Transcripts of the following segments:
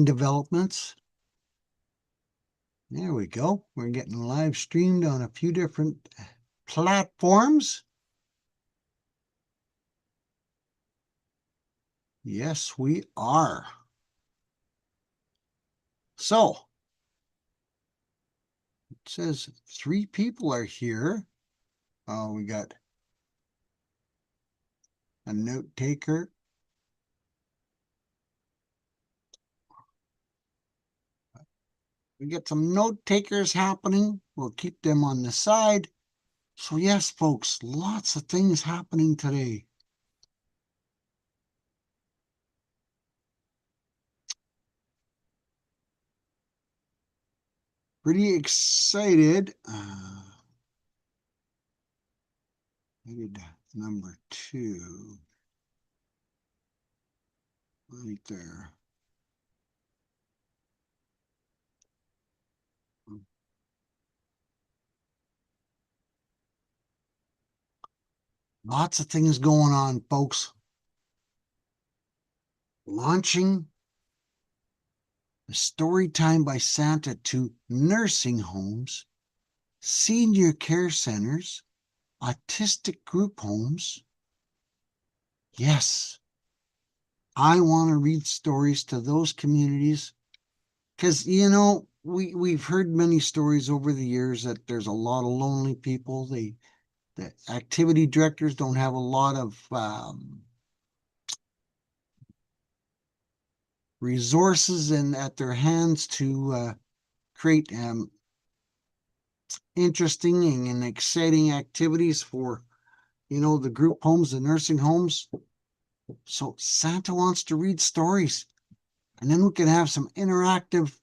developments. There we go. We're getting live streamed on a few different platforms. Yes, we are. So, it says 3 people are here. Oh, we got a note taker. We get some note takers happening. We'll keep them on the side. So yes, folks, lots of things happening today. Pretty excited. Maybe number 2. Right there. Lots of things going on, folks. Launching the story time by Santa to nursing homes, senior care centers, autistic group homes. Yes, I want to read stories to those communities because, you know, we've heard many stories over the years that there's a lot of lonely people. The activity directors don't have a lot of resources at their hands to create interesting and exciting activities for, you know, the group homes, the nursing homes. So Santa wants to read stories, and then we can have some interactive,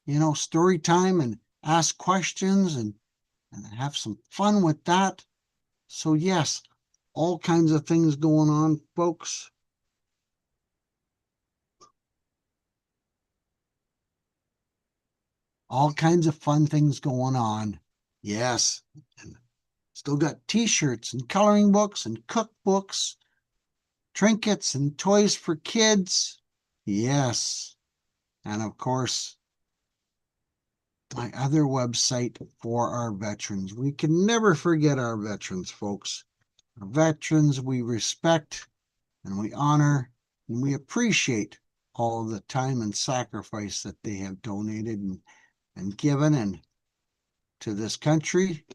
you know, story time and ask questions and have some fun with that. So yes, all kinds of things going on, folks. All kinds of fun things going on. Yes. And still got t-shirts and coloring books and cookbooks, trinkets and toys for kids. Yes. And of course, my other website for our veterans. We can never forget our veterans, folks. Our veterans we respect and we honor and we appreciate all the time and sacrifice that they have donated and given and to this country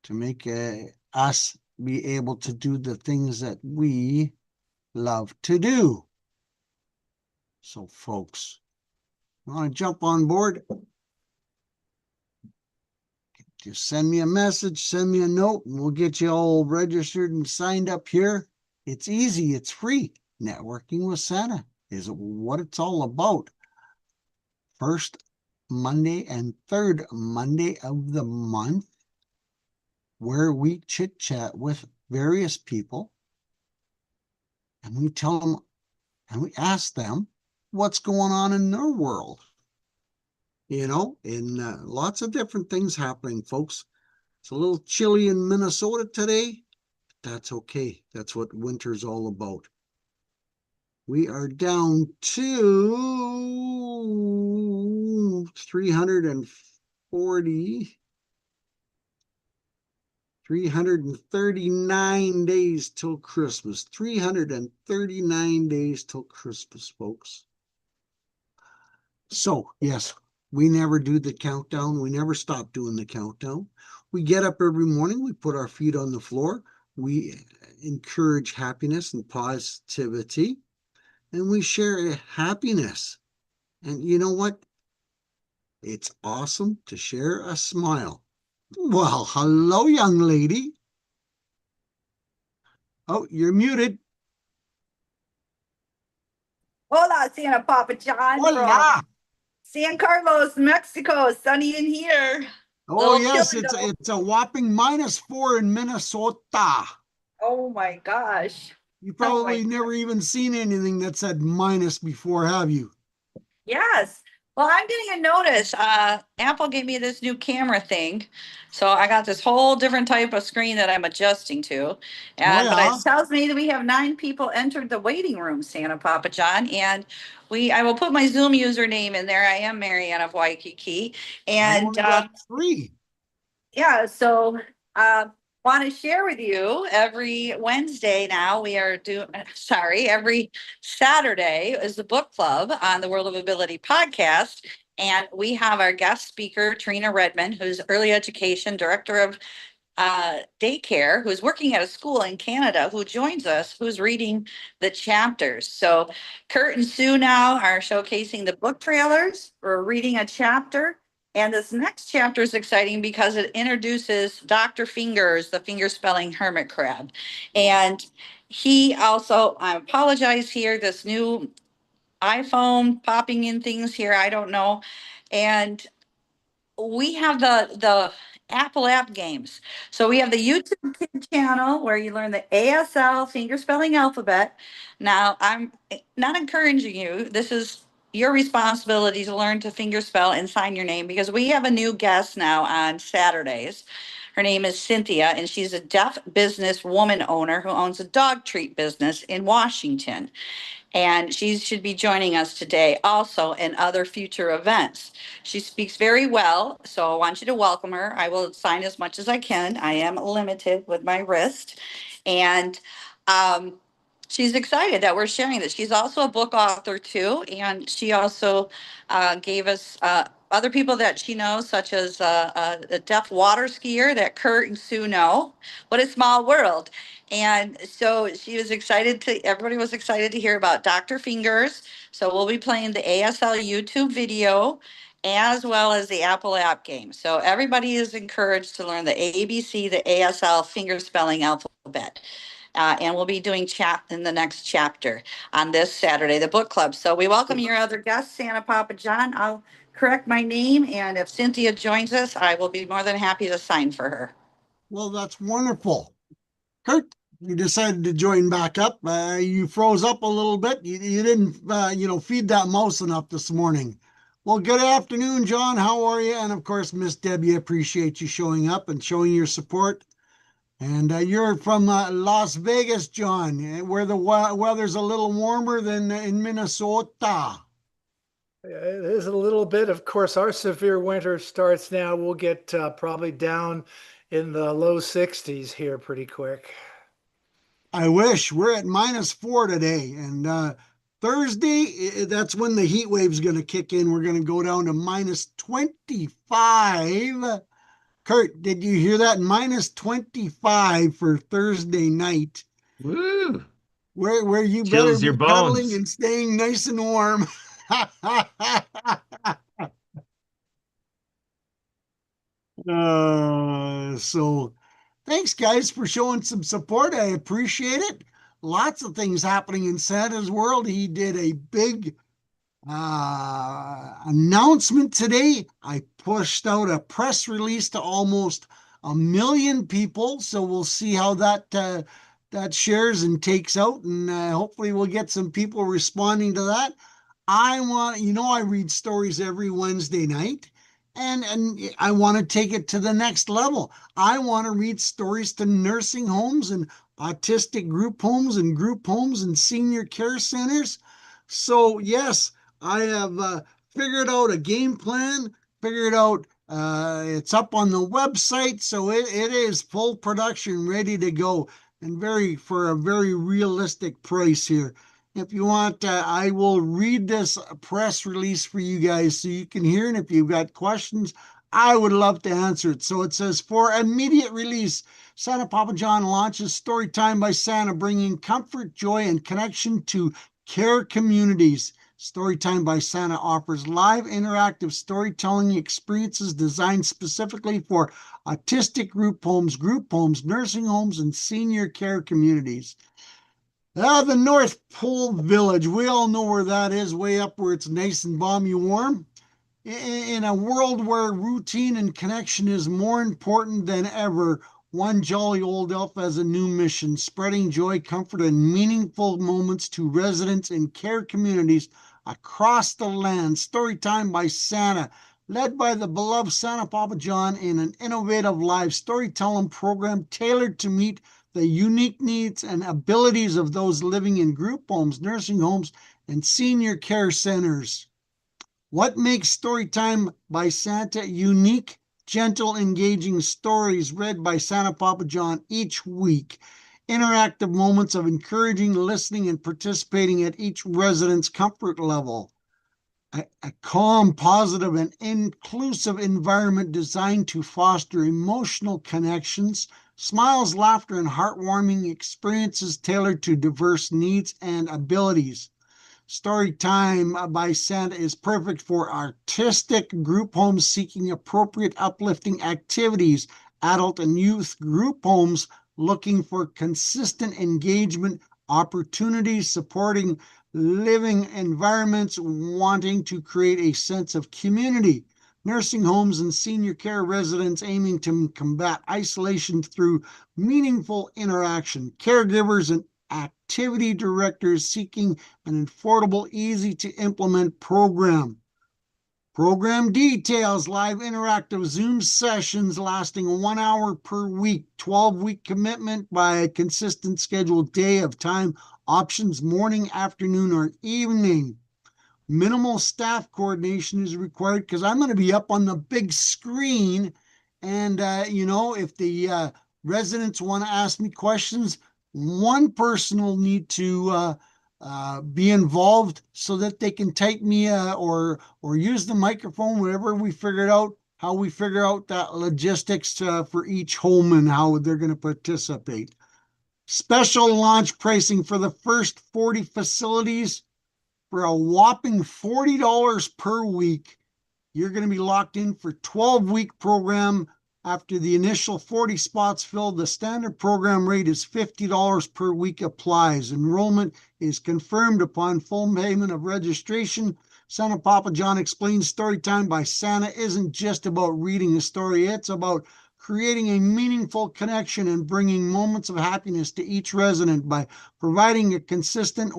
to make us be able to do the things that we love to do. So, folks, you want to jump on board? Just send me a message, send me a note, and we'll get you all registered and signed up here. It's easy, it's free. Networking with Santa is what it's all about. First Monday and third Monday of the month, where we chit chat with various people and we tell them and we ask them what's going on in their world. You know, and lots of different things happening, folks. It's a little chilly in Minnesota today. That's okay. That's what winter's all about. We are down to 339 days till Christmas. 339 days till Christmas, folks. So, yes, we never do the countdown. We never stop doing the countdown. We get up every morning. We put our feet on the floor. We encourage happiness and positivity. And we share happiness. And you know what? It's awesome to share a smile. Well, hello, young lady. Oh, you're muted. Hola, Santa Papa John Hola. from San Carlos, Mexico. Sunny in here. Oh, yes, it's a whopping -4 in Minnesota. Oh my gosh. You probably never even seen anything that said minus before, have you? Yes. Well, I'm getting a notice. Apple gave me this new camera thing. So I got this whole different type of screen that I'm adjusting to. And but it tells me that we have 9 people entered the waiting room, Santa Papa John. And I will put my Zoom username in there. I am Marianne of Waikiki. I And only got 3. yeah, so want to share with you every Wednesday now we are doing, sorry, every Saturday is the book club on the World of Ability podcast. And we have our guest speaker, Trina Redmond, who's early education director of daycare, who's working at a school in Canada, who joins us, who's reading the chapters. So Kurt and Sue now are showcasing the book trailers. We're reading a chapter. And this next chapter is exciting because it introduces Dr. Fingers, the finger spelling hermit crab. And he also, I apologize here, this new iPhone popping in things here, I don't know. And we have the Apple app games. So we have the YouTube Kid channel where you learn the ASL finger spelling alphabet. Now, I'm not encouraging you. This is your responsibility to learn to finger spell and sign your name because we have a new guest now on Saturdays. Her name is Cynthia, and she's a deaf business woman owner who owns a dog treat business in Washington. And she should be joining us today also in other future events. She speaks very well, so I want you to welcome her. I will sign as much as I can. I am limited with my wrist. And she's excited that we're sharing this. She's also a book author too, and she also gave us other people that she knows, such as a deaf water skier that Kurt and Sue know. What a small world. And so she was excited everybody was excited to hear about Dr. Fingers. So we'll be playing the ASL YouTube video as well as the Apple app game. So everybody is encouraged to learn the ABC, the ASL finger spelling alphabet. And we'll be doing chat in the next chapter on this Saturday, the book club. So we welcome your other guests, Santa Papa John. I'll correct my name. And if Cynthia joins us, I will be more than happy to sign for her. Well, that's wonderful. Kurt, you decided to join back up. You froze up a little bit. You didn't, feed that mouse enough this morning. Well, good afternoon, John. How are you? And of course, Miss Debbie, appreciate you showing up and showing your support. And you're from Las Vegas, John, where the weather's a little warmer than in Minnesota. It is a little bit. Of course, our severe winter starts now. We'll get probably down in the low 60s here pretty quick. I wish. We're at -4 today. And Thursday, that's when the heat wave's going to kick in. We're going to go down to -25. Kurt, did you hear that? -25 for Thursday night. Woo! Where you Chills better your be cuddling bones. and staying nice and warm. So thanks guys for showing some support. I appreciate it. Lots of things happening in Santa's world. He did a big announcement today. I pushed out a press release to almost 1 million people. So we'll see how that shares and takes out. And hopefully we'll get some people responding to that. I read stories every Wednesday night. And I want to take it to the next level. I want to read stories to nursing homes and autistic group homes and senior care centers. So yes, I have figured out a game plan, it's up on the website. So it is full production, ready to go, and for a very realistic price here. If you want, I will read this press release for you guys so you can hear. And if you've got questions, I would love to answer it. So it says, for immediate release, Santa Papa John launches Storytime by Santa, bringing comfort, joy, and connection to care communities. Storytime by Santa offers live interactive storytelling experiences designed specifically for autistic group homes, nursing homes, and senior care communities. The North Pole Village. We all know where that is, way up where it's nice and balmy warm. In a world where routine and connection is more important than ever, one jolly old elf has a new mission, spreading joy, comfort, and meaningful moments to residents and care communities across the land. Storytime by Santa, led by the beloved Santa Papa John, in an innovative live storytelling program tailored to meet the unique needs and abilities of those living in group homes, nursing homes, and senior care centers. What makes Storytime by Santa unique? Gentle, engaging stories read by Santa Papa John each week. Interactive moments of encouraging listening and participating at each resident's comfort level. A calm, positive, and inclusive environment designed to foster emotional connections, smiles, laughter, and heartwarming experiences tailored to diverse needs and abilities. Storytime by Santa is perfect for artistic group homes seeking appropriate uplifting activities, adult and youth group homes looking for consistent engagement opportunities, supporting living environments, wanting to create a sense of community, nursing homes and senior care residents aiming to combat isolation through meaningful interaction, caregivers and activity directors seeking an affordable, easy to implement program. Program details: live interactive Zoom sessions lasting 1 hour per week, 12-week commitment by a consistent scheduled day of time options, morning, afternoon, or evening. Minimal staff coordination is required because I'm going to be up on the big screen. And, if the residents want to ask me questions, one person will need to be involved so that they can type me or use the microphone, whatever we figured out, how we figure out that logistics for each home and how they're going to participate. Special launch pricing for the first 40 facilities for a whopping $40 per week. You're going to be locked in for 12-week program. After the initial 40 spots filled, the standard program rate is $50 per week applies. Enrollment is confirmed upon full payment of registration. Santa Papa John explains Storytime by Santa isn't just about reading a story. It's about creating a meaningful connection and bringing moments of happiness to each resident. By providing a consistent,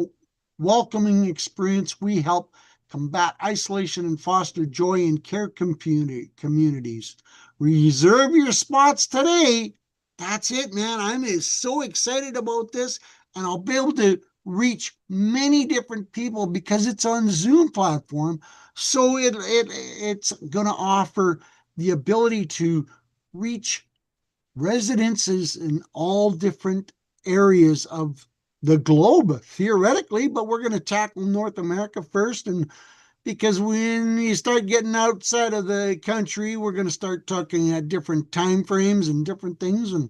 welcoming experience, we help combat isolation and foster joy in care communities. Reserve your spots today. That's it, man. I'm so excited about this, and I'll be able to reach many different people because it's on Zoom platform. So it's going to offer the ability to reach residences in all different areas of the globe, theoretically, but we're going to tackle North America first. And because when you start getting outside of the country, we're going to start talking at different time frames and different things, and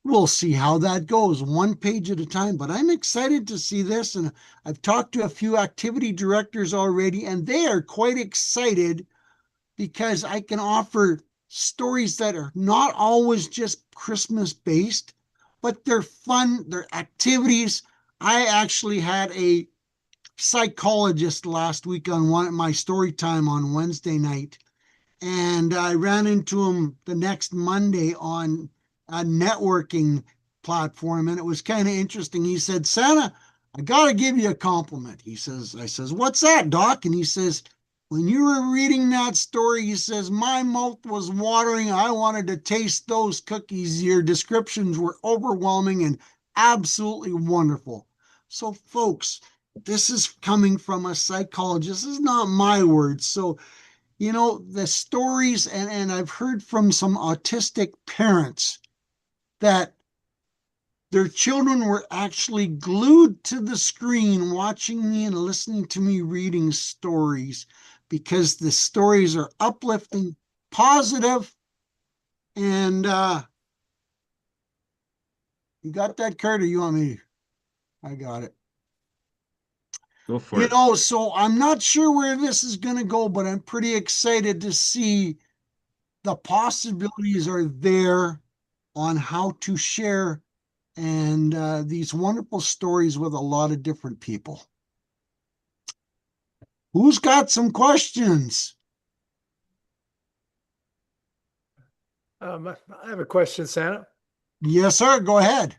we'll see how that goes, one page at a time. But I'm excited to see this, and I've talked to a few activity directors already, and they are quite excited because I can offer stories that are not always just Christmas based, but they're fun, they're activities. I actually had a psychologist last week on my story time on Wednesday night, and I ran into him the next Monday on a networking platform, and it was kind of interesting. He said, Santa, I got to give you a compliment. I says, what's that, Doc? And he says, when you were reading that story, he says, my mouth was watering. I wanted to taste those cookies. Your descriptions were overwhelming and absolutely wonderful. So, folks, this is coming from a psychologist. This is not my words. So, the stories, and I've heard from some autistic parents that their children were actually glued to the screen watching me and listening to me reading stories because the stories are uplifting, positive, and you got that, Carter? You want me? I got it. Go for it. So I'm not sure where this is going to go, but I'm pretty excited to see the possibilities are there on how to share and these wonderful stories with a lot of different people. Who's got some questions? I have a question, Santa. Yes, sir. Go ahead.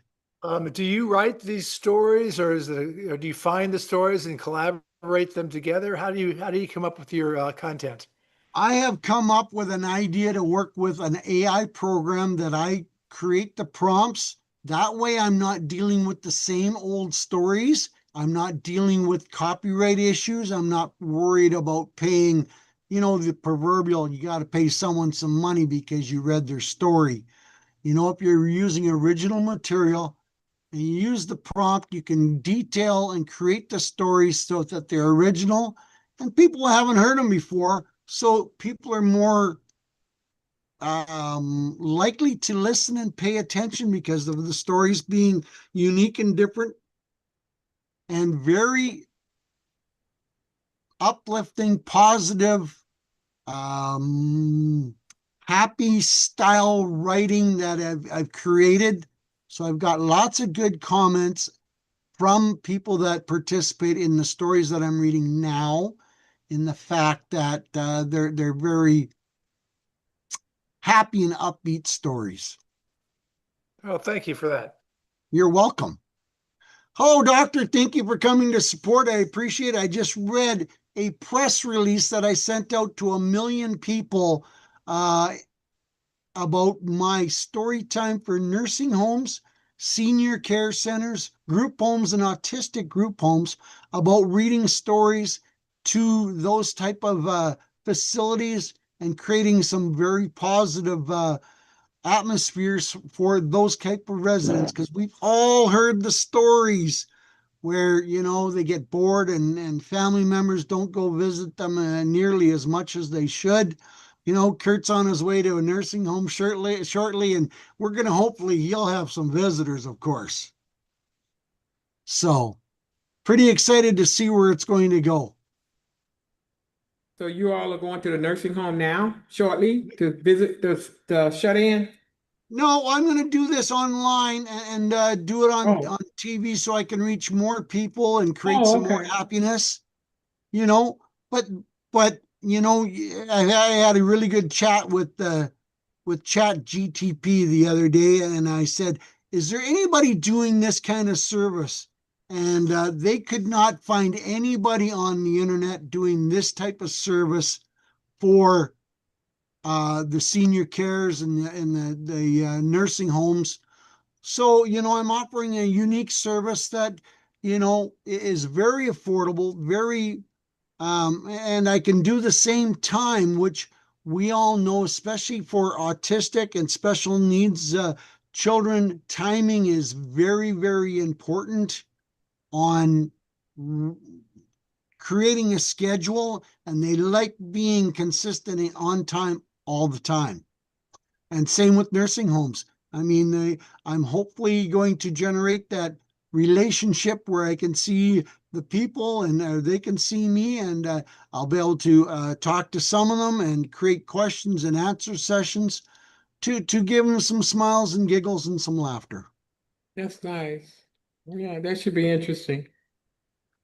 Do you write these stories, or or do you find the stories and collaborate them together? How do you come up with your content? I have come up with an idea to work with an AI program that I create the prompts. That way I'm not dealing with the same old stories. I'm not dealing with copyright issues. I'm not worried about paying, the proverbial, you got to pay someone some money because you read their story. If you're using original material and you use the prompt, you can detail and create the stories so that they're original and people haven't heard them before. So people are more likely to listen and pay attention because of the stories being unique and different and very uplifting, positive, happy style writing that I've created. So I've got lots of good comments from people that participate in the stories that I'm reading now, in the fact that they're very happy and upbeat stories. Oh, thank you for that. You're welcome. Oh, doctor, thank you for coming to support. I appreciate it. I just read a press release that I sent out to 1 million people about my story time for nursing homes, senior care centers, group homes, and autistic group homes, about reading stories to those type of facilities and creating some very positive atmospheres for those type of residents, because we've all heard the stories where they get bored and family members don't go visit them nearly as much as they should. Kurt's on his way to a nursing home shortly, and we're going to hopefully he'll have some visitors, of course. So pretty excited to see where it's going to go. So you all are going to the nursing home now shortly to visit the shut-in? No, I'm going to do this online and do it on Oh. TV so I can reach more people and create Oh, some more okay. happiness. But I had a really good chat with Chat GTP the other day, and I said, "Is there anybody doing this kind of service?" And they could not find anybody on the internet doing this type of service for the senior cares and the nursing homes. So, I'm offering a unique service that, is very affordable, very, and I can do the same time, which we all know, especially for autistic and special needs children, timing is very, very important on creating a schedule, and they like being consistent and on time all the time. And same with nursing homes. I mean, I'm hopefully going to generate that relationship where I can see the people and they can see me, and I'll be able to talk to some of them and create questions and answer sessions to give them some smiles and giggles and some laughter. That's nice. Yeah, that should be interesting.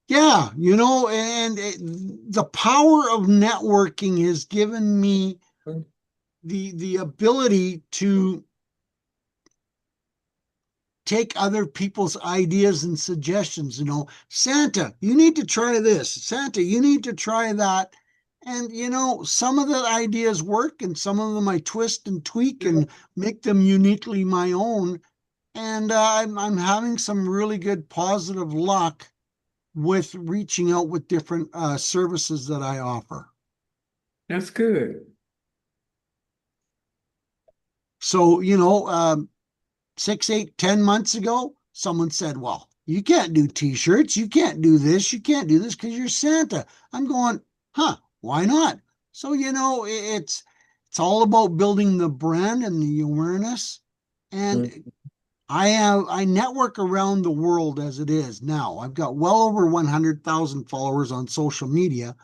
Yeah, and the power of networking has given me the ability to take other people's ideas and suggestions. Santa, you need to try this. Santa, you need to try that. And some of the ideas work, and some of them I twist and tweak and make them uniquely my own. And I'm having some really good positive luck with reaching out with different services that I offer. That's good. So, 6, 8, 10 months ago, someone said, "Well, you can't do t-shirts. You can't do this. You can't do this because you're Santa." I'm going, why not? So, it's all about building the brand and the awareness. And I network around the world as it is now. I've got well over 100,000 followers on social media.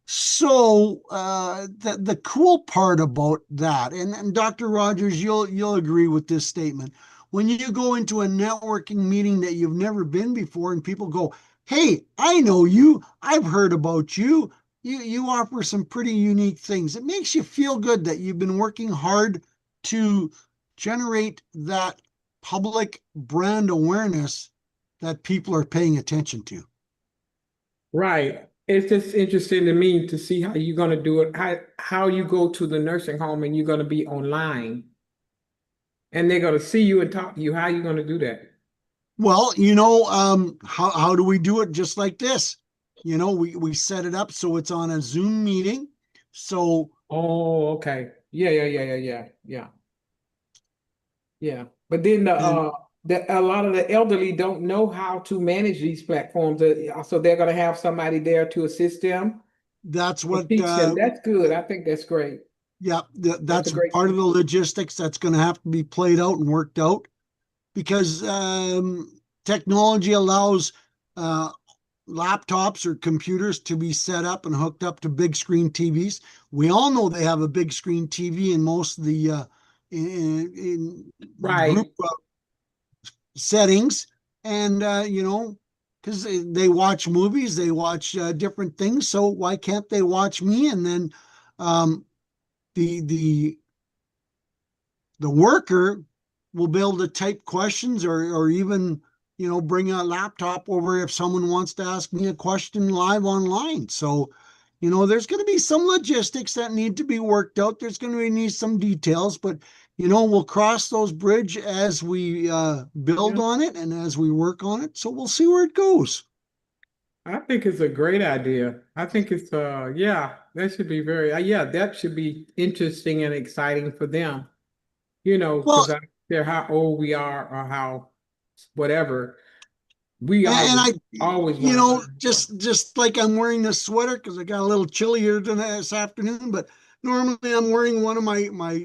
So the cool part about that, and Dr. Rogers, you'll agree with this statement. When you go into a networking meeting that you've never been before, and people go, "Hey, I know you. I've heard about you. You offer some pretty unique things." It makes you feel good that you've been working hard to generate that public brand awareness that people are paying attention to. Right. It's just interesting to me to see how you're going to do it, how you go to the nursing home and you're going to be online and they're going to see you and talk to you. How are you going to do that? Well, how do we do it? Just like this. We set it up so it's on a Zoom meeting. So Oh, okay. Yeah. Yeah. But then and a lot of the elderly don't know how to manage these platforms. So they're gonna have somebody there to assist them that's and what teach them. That's good. I think that's great. yeah, That's a that's great part of thing. the logistics that's going to have to be played out and worked out because technology allows uh, laptops or computers to be set up and hooked up to big screen TVs. We all know they have a big screen TV in most of the in group Right. settings, and because they watch movies, they watch different things. So why can't they watch me? And then um, the the worker will be able to type questions or even bring a laptop over if someone wants to ask me a question live online. So there's going to be some logistics that need to be worked out. There's going to need some details, but we'll cross those bridge as we build Yeah. on it and as we work on it. So we'll see where it goes. I think it's a great idea. I think it's yeah, that should be very yeah, that should be interesting and exciting for them. Well, Because I don't care how old we are or how whatever, we and I, always want to learn more. just like I'm wearing this sweater because I got a little chilly here this afternoon, but normally I'm wearing one of my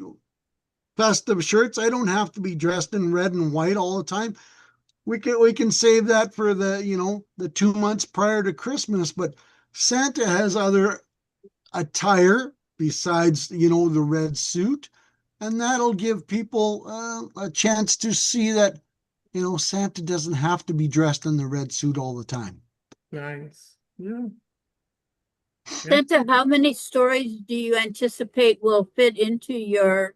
festive shirts. I don't have to be dressed in red and white all the time. We can save that for the 2 months prior to Christmas. But Santa has other attire besides the red suit, and that'll give people a chance to see that Santa doesn't have to be dressed in the red suit all the time. Nice. Yeah. Yeah. Santa, how many stories do you anticipate will fit into your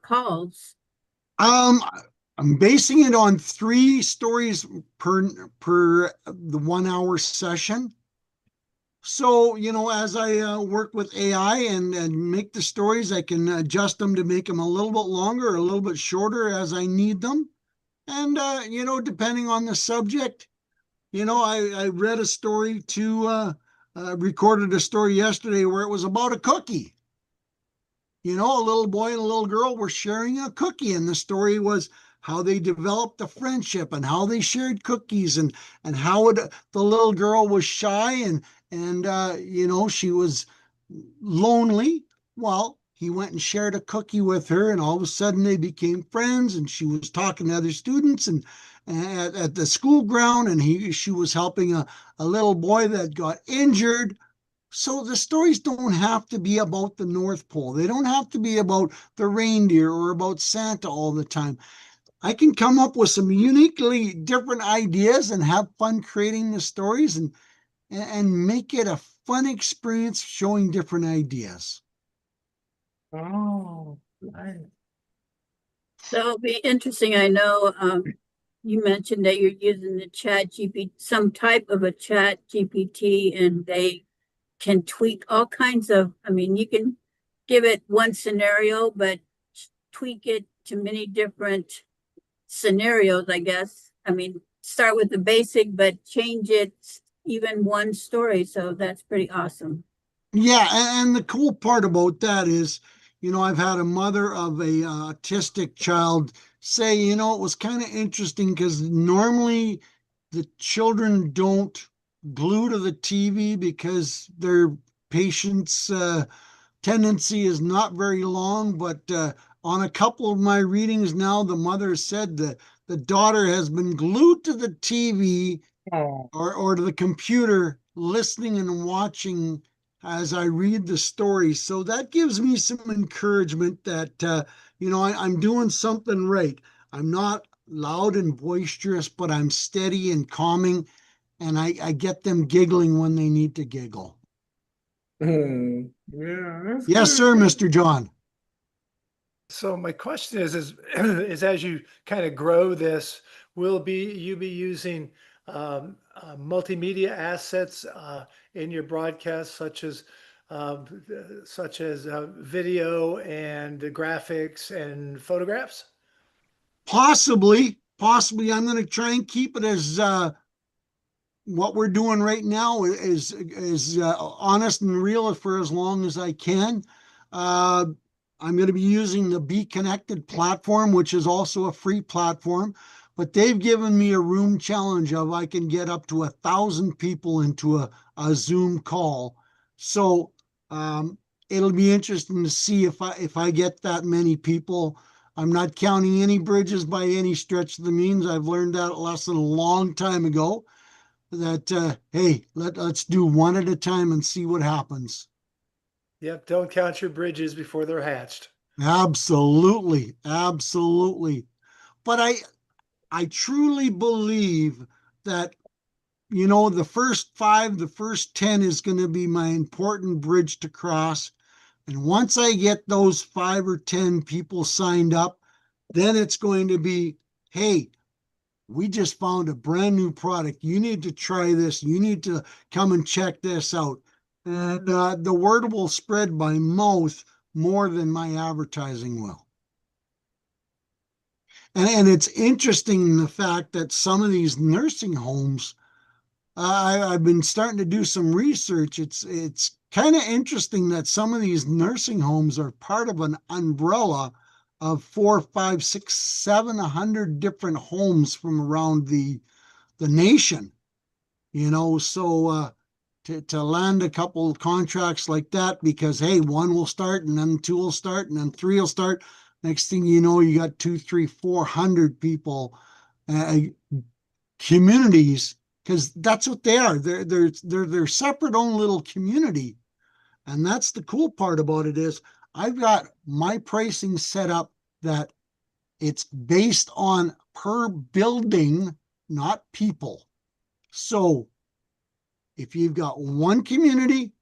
calls? Um, I'm basing it on 3 stories per the 1 hour session. So, as I work with AI and make the stories, I can adjust them to make them a little bit longer or a little bit shorter as I need them. And, depending on the subject, I read a story recorded a story yesterday where it was about a cookie. A little boy and a little girl were sharing a cookie, and the story was how they developed a friendship and how they shared cookies and how the little girl was shy and she was lonely. Well, he went and shared a cookie with her, and all of a sudden they became friends. And she was talking to other students and at the school ground, and she was helping a little boy that got injured. So the stories don't have to be about the North Pole. They don't have to be about the reindeer or about Santa all the time. I can come up with some uniquely different ideas and have fun creating the stories and make it a fun experience showing different ideas. Oh, nice. So it'll be interesting. I know you mentioned that you're using the chat GPT, some type of a chat GPT, and they can tweak all kinds of, I mean, you can give it one scenario, but tweak it to many different scenarios, I guess. I mean, start with the basic, but change it even one story. So that's pretty awesome. Yeah, and the cool part about that is, I've had a mother of a autistic child say, it was kind of interesting because normally the children don't glue to the TV because their patience tendency is not very long. But on a couple of my readings now, the mother said that the daughter has been glued to the TV Oh, or to the computer, listening and watching as I read the story. So that gives me some encouragement that, I'm doing something right. I'm not loud and boisterous, but I'm steady and calming, and I get them giggling when they need to giggle. yeah, that's Yes, good. sir, Mr. John. So my question is as you kind of grow this, will you be using multimedia assets in your broadcast, such as video and graphics and photographs? Possibly. possibly I'm going to try and keep it as, what we're doing right now is honest and real for as long as I can. I'm going to be using the Be Connected platform, which is also a free platform, but they've given me a room challenge of I can get up to 1,000 people into a Zoom call. So it'll be interesting to see if I get that many people. I'm not counting any bridges by any stretch of the means. I've learned that lesson a long time ago. That hey, let's do one at a time and see what happens. Yep, don't count your bridges before they're hatched. Absolutely, absolutely. But I truly believe that, you know, the first 5, the first 10 is going to be my important bridge to cross. And once I get those 5 or 10 people signed up, then it's going to be, hey, we just found a brand new product. You need to try this. You need to come and check this out. And the word will spread by mouth more than my advertising will. And it's interesting the fact that some of these nursing homes, I've been starting to do some research. It's kind of interesting that some of these nursing homes are part of an umbrella of 4, 5, 6, 700 different homes from around the nation, you know. So to land a couple of contracts like that, because hey, 1 will start and then 2 will start and then 3 will start. Next thing you know, you got 2, 3, 400 people, communities, because that's what they are. They're separate own little community. And that's the cool part about it is I've got my pricing set up that it's based on per building, not people. So if you've got 1 community,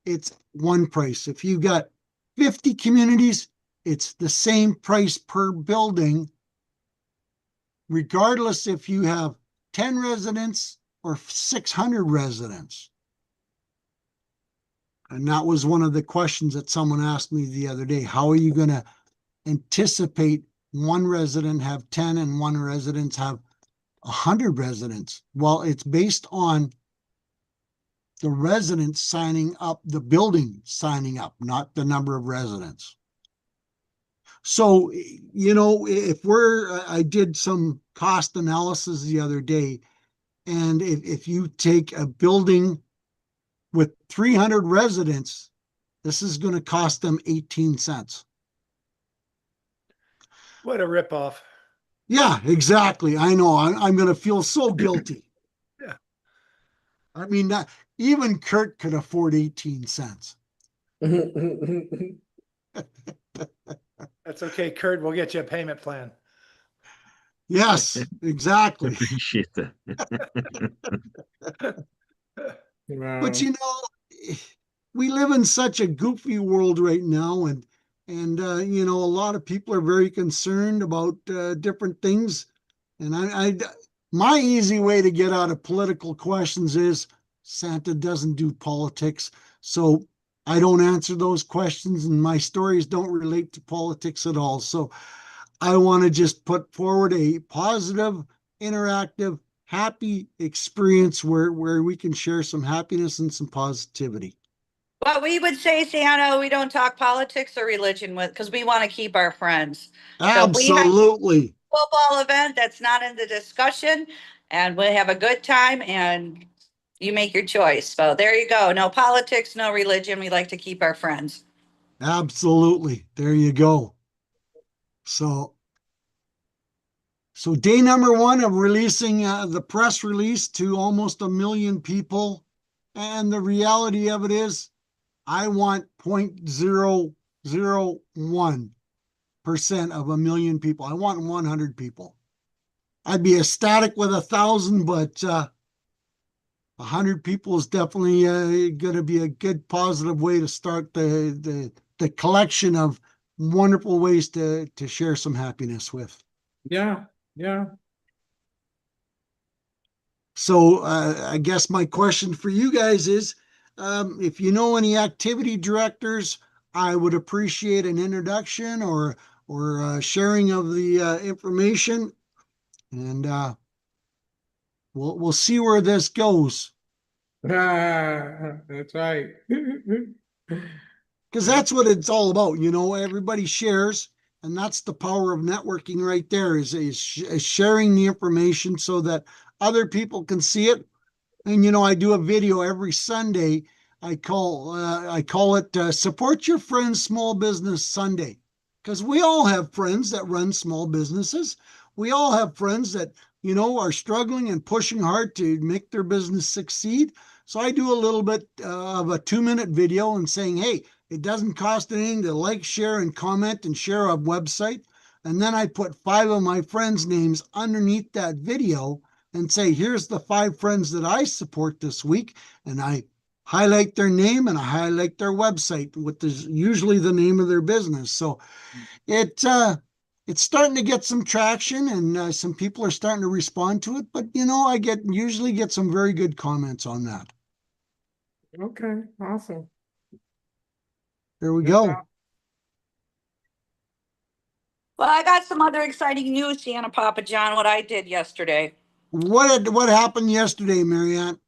it's 1 price. If you've got 50 communities, it's the same price per building, regardless if you have 10 residents or 600 residents. And that was one of the questions that someone asked me the other day. How are you going to anticipate 1 resident have 10 and 1 resident have 100 residents? Well, it's based on the residents signing up, the building signing up, not the number of residents. So, you know, I did some cost analysis the other day, and if you take a building with 300 residents, this is going to cost them 18 cents. What a ripoff. Yeah, exactly. I know. I'm going to feel so guilty. Yeah. I mean, even Kurt could afford 18 cents. That's okay, Kurt. We'll get you a payment plan. Yes, exactly. Appreciate that. Wow. But you know, we live in such a goofy world right now, and you know, a lot of people are very concerned about different things. And my easy way to get out of political questions is Santa doesn't do politics, so I don't answer those questions, and my stories don't relate to politics at all. So I want to just put forward a positive, interactive, happy experience where we can share some happiness and some positivity. Well, we would say, Santa, we don't talk politics or religion with, because we want to keep our friends. So if we have Absolutely. a football event that's not in the discussion, and we'll have a good time, and you make your choice. So there you go. No politics, no religion. We like to keep our friends. Absolutely. There you go. So day number 1 of releasing the press release to almost 1 million people. And the reality of it is I want 0.001% of 1 million people. I want 100 people. I'd be ecstatic with 1,000, but 100 people is definitely going to be a good positive way to start the collection of wonderful ways to share some happiness with. Yeah, yeah. So I guess my question for you guys is, if you know any activity directors, I would appreciate an introduction or sharing of the information. And we'll see where this goes. That's right. Because that's what it's all about. Everybody shares, and that's the power of networking right there is sharing the information so that other people can see it. And I do a video every Sunday. I call it Support Your Friends Small Business Sunday, because we all have friends that run small businesses. We all have friends that are struggling and pushing hard to make their business succeed. So I do a little bit of a 2-minute video and saying, hey, it doesn't cost anything to like, share, and comment and share a website. And then I put 5 of my friends' names underneath that video and say, here's the 5 friends that I support this week. And I highlight their name and I highlight their website, which is usually the name of their business. So it's starting to get some traction, and some people are starting to respond to it. But I usually get some very good comments on that. Okay, awesome. There we Good go. job. Well, I got some other exciting news, Santa Papa John, what I did yesterday. What happened yesterday, Marianne?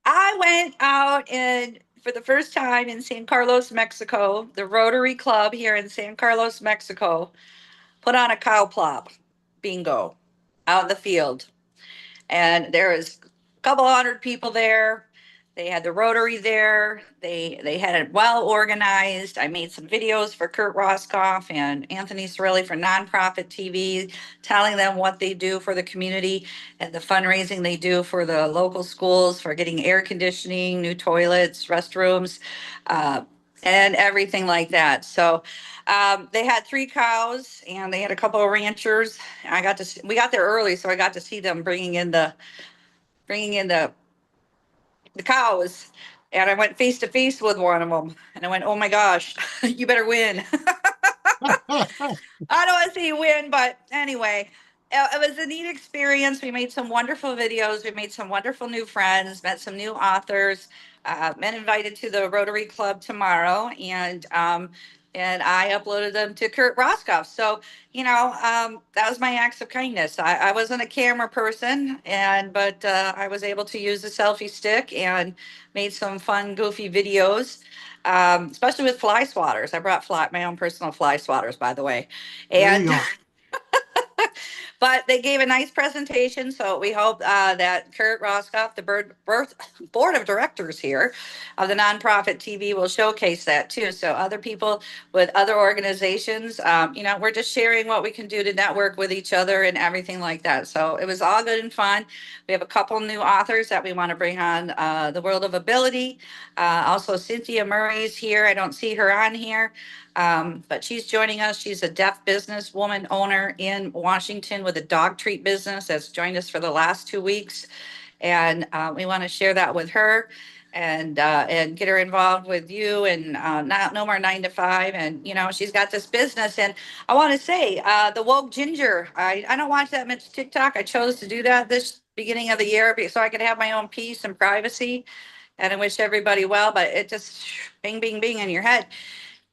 I went out and for the first time in San Carlos, Mexico, the Rotary Club here in San Carlos, Mexico, put on a cow plop bingo out in the field. And there was a couple hundred people there. They had the Rotary there. They had it well organized. I made some videos for Kurt Roscoff and Anthony Sorelli for Nonprofit TV, telling them what they do for the community and the fundraising they do for the local schools for getting air conditioning, new toilets, restrooms, and everything like that. So they had 3 cows and they had a couple of ranchers. We got there early, so I got to see them bringing in the cows, and I went face to face with one of them, and I went, "Oh my gosh, you better win." I don't want to say win, but anyway, it was a neat experience. We made some wonderful videos. We made some wonderful new friends, met some new authors, been invited to the Rotary Club tomorrow, and I uploaded them to Kurt Roscoff. So, that was my acts of kindness. I wasn't a camera person, but I was able to use the selfie stick and made some fun, goofy videos, especially with fly swatters. I brought my own personal fly swatters, by the way. There you And go. but they gave a nice presentation, so we hope that Kurt Roscoff, the board of directors here of the Nonprofit TV, will showcase that too. So other people with other organizations, we're just sharing what we can do to network with each other and everything like that. So it was all good and fun. We have a couple new authors that we want to bring on the World of Ability. Also, Cynthia Murray's here. I don't see her on here. But she's joining us. She's a deaf businesswoman owner in Washington with a dog treat business that's joined us for the last 2 weeks. And we want to share that with her and get her involved with you and no more 9 to 5. And, she's got this business. And I want to say the Woke Ginger, I don't watch that much TikTok. I chose to do that this beginning of the year so I could have my own peace and privacy. And I wish everybody well, but it just bing, bing, bing in your head.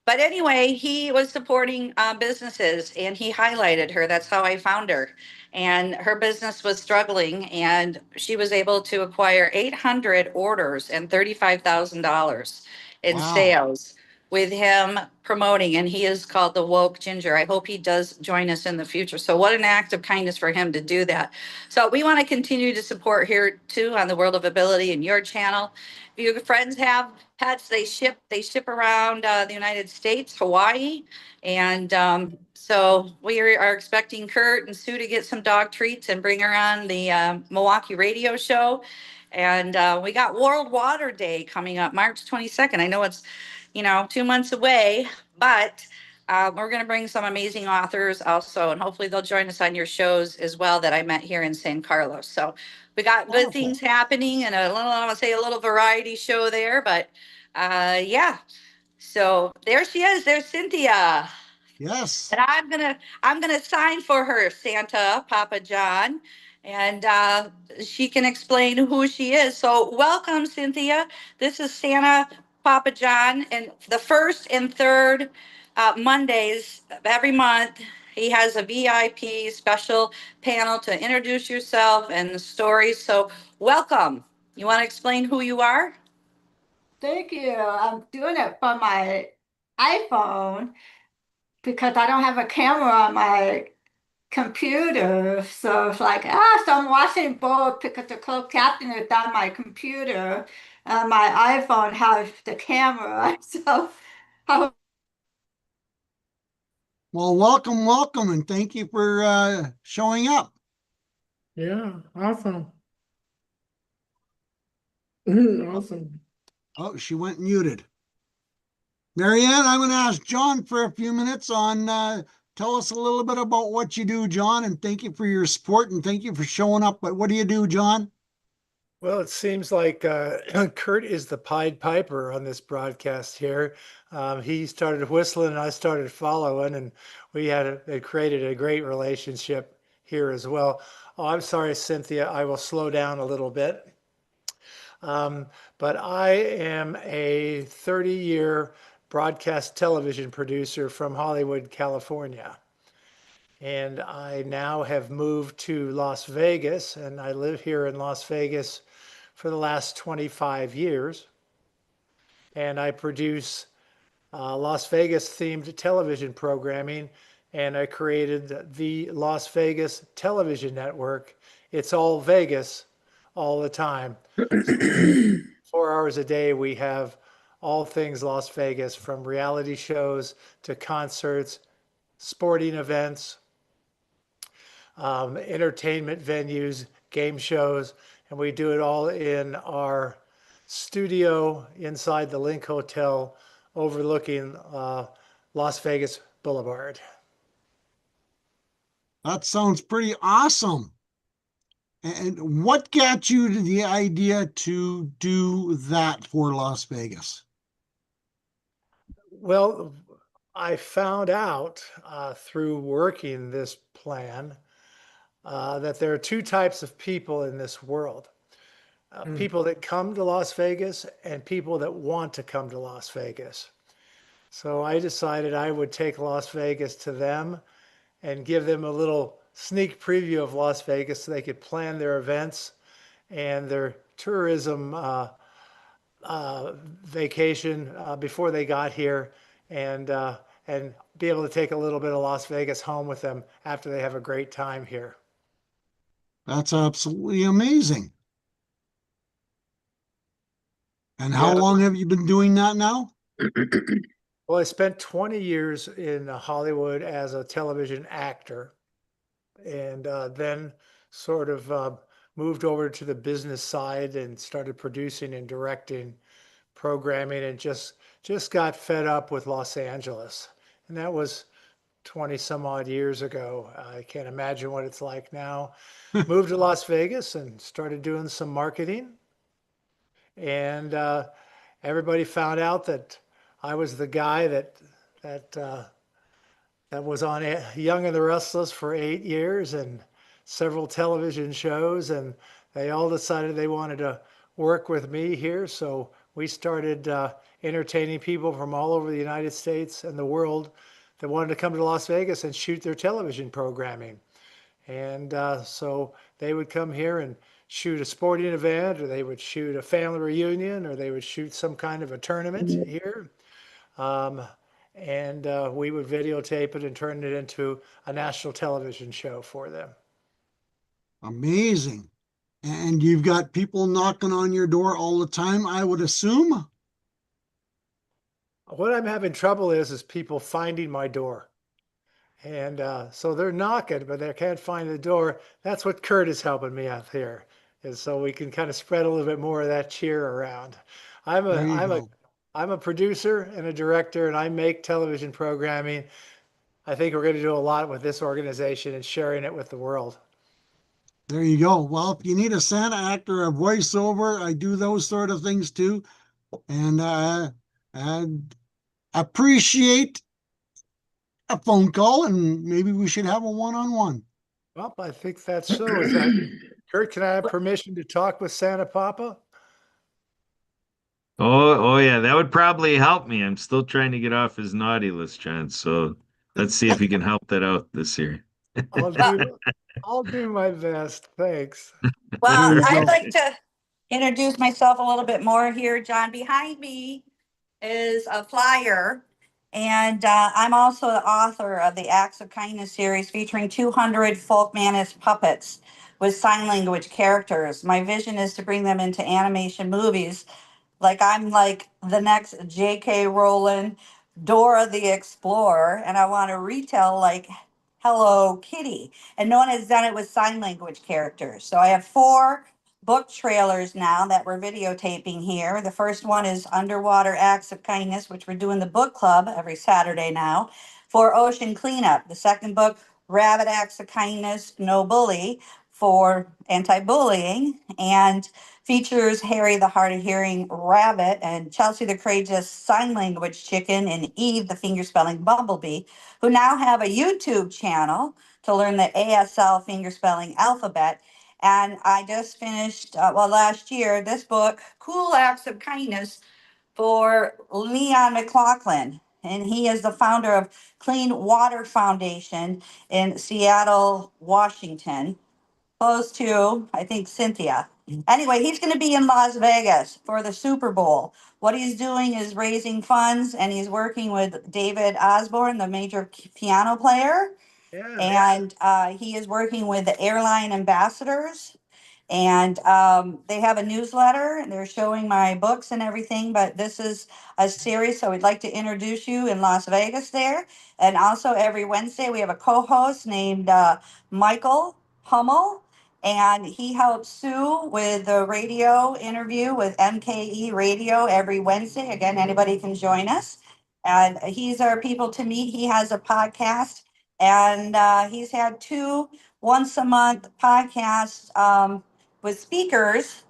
But anyway, he was supporting businesses and he highlighted her. That's how I found her. And her business was struggling and she was able to acquire 800 orders and $35,000 in Wow. sales with him promoting. And he is called the Woke Ginger. I hope he does join us in the future. So what an act of kindness for him to do that. So we want to continue to support here too on the World of Ability and your channel. If your friends have pets, they ship around the United States, Hawaii. And so we are expecting Kurt and Sue to get some dog treats and bring her on the Milwaukee radio show. And we got World Water Day coming up March 22nd. I know it's, 2 months away, but we're going to bring some amazing authors also, and hopefully they'll join us on your shows as well that I met here in San Carlos. So we got good Wonderful. things happening and I want to say a little variety show there, but yeah. So there she is. There's Cynthia. Yes. And I'm gonna sign for her, Santa Papa John, and she can explain who she is. So welcome, Cynthia. This is Santa Papa John, and the first and third Mondays of every month he has a VIP special panel to introduce yourself and the story. So welcome. You want to explain who you are? Thank you. I'm doing it from my iPhone because I don't have a camera on my computer. So it's like, so I'm watching both because the closed caption is on my computer and my iPhone has the camera. So I Well, welcome, and thank you for showing up. Yeah, awesome. Awesome. Oh, she went muted. Marianne, I'm going to ask John for a few minutes on, tell us a little bit about what you do, John, and thank you for your support and thank you for showing up. But what do you do, John? Well, it seems like Kurt is the Pied Piper on this broadcast here. He started whistling and I started following, and we had created a great relationship here as well. Oh, I'm sorry, Cynthia. I will slow down a little bit. But I am a 30-year broadcast television producer from Hollywood, California. And I now have moved to Las Vegas, and I live here in Las Vegas for the last 25 years. And I produce Las Vegas themed television programming, and I created the Las Vegas Television Network. It's all Vegas all the time. 4 hours a day, we have all things Las Vegas, from reality shows to concerts, sporting events, entertainment venues, game shows, and we do it all in our studio inside the Link Hotel overlooking Las Vegas Boulevard. That sounds pretty awesome. And what got you to the idea to do that for Las Vegas? Well, I found out through working this plan that there are two types of people in this world. People that come to Las Vegas and people that want to come to Las Vegas. So I decided I would take Las Vegas to them and give them a little sneak preview of Las Vegas so they could plan their events and their tourism vacation before they got here, and be able to take a little bit of Las Vegas home with them after they have a great time here. That's absolutely amazing. And how Yeah. long have you been doing that now? Well, I spent 20 years in Hollywood as a television actor, and then sort of moved over to the business side and started producing and directing programming, and just got fed up with Los Angeles. And that was 20 some odd years ago. I can't imagine what it's like now. Moved to Las Vegas and started doing some marketing. And everybody found out that I was the guy that was on Young and the Restless for 8 years and several television shows, and they all decided they wanted to work with me here. So we started entertaining people from all over the United States and the world that wanted to come to Las Vegas and shoot their television programming. And so they would come here and shoot a sporting event, or they would shoot a family reunion, or they would shoot some kind of a tournament here. And we would videotape it and turn it into a national television show for them. Amazing. And you've got people knocking on your door all the time, I would assume? What I'm having trouble is people finding my door. And so they're knocking, but they can't find the door. That's what Kurt is helping me out here, is so we can kind of spread a little bit more of that cheer around. I'm There you a go. I'm a producer and a director, and I make television programming. I think we're going to do a lot with this organization and sharing it with the world. There you go. Well, if you need a Santa actor, a voiceover, I do those sort of things too. And I'd appreciate a phone call, and maybe we should have a one-on-one. Well, I think that's so. Is that Kurt? Can I have permission to talk with Santa Papa? Oh yeah, that would probably help me. I'm still trying to get off his naughty list, John. So Let's see if he can help that out this year. I'll do my best. Thanks. Well, There you I'd go. like to introduce myself a little bit more here, John. Behind me is a flyer, and I'm also the author of the Acts of Kindness series featuring 200 Folkmanis puppets with sign language characters. My vision is to bring them into animation movies. Like I'm like the next J.K. Rowling, Dora the Explorer, and I want to retell like Hello Kitty. And no one has done it with sign language characters. So I have 4 book trailers now that we're videotaping here. The first one is Underwater Acts of Kindness, which we're doing the book club every Saturday now for Ocean Cleanup. The second book, Rabbit Acts of Kindness, No Bully, for anti-bullying, and features Harry the hard of hearing rabbit and Chelsea the courageous sign language chicken and Eve the finger spelling bumblebee, who now have a YouTube channel to learn the ASL finger spelling alphabet. And I just finished, last year, this book, Cool Acts of Kindness, for Leon McLaughlin. And he is the founder of Clean Water Foundation in Seattle, Washington, close to, I think, Cynthia. Anyway, he's going to be in Las Vegas for the Super Bowl. What he's doing is raising funds, and he's working with David Osborne, the major piano player. Yeah. And he is working with the airline ambassadors. And they have a newsletter, and they're showing my books and everything. But this is a series, so we'd like to introduce you in Las Vegas there. And also every Wednesday, we have a co-host named Michael Hummel, and he helps Sue with the radio interview with MKE Radio every Wednesday. Again, anybody can join us. And he's our people to meet. He has a podcast, and he's had 2 once a month podcasts with speakers.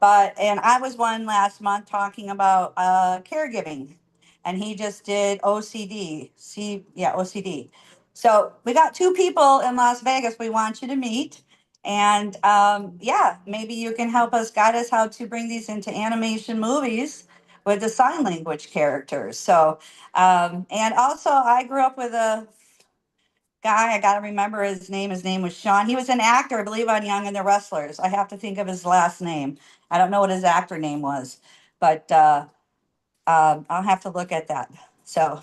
And I was one last month talking about caregiving, and he just did OCD. OCD. So we got 2 people in Las Vegas we want you to meet. And maybe you can help us, guide us how to bring these into animation movies with the sign language characters. So, and also I grew up with a guy, I gotta remember his name. His name was Sean. He was an actor, I believe, on Young and the Wrestlers. I have to think of his last name. I don't know what his actor name was, but I'll have to look at that. So,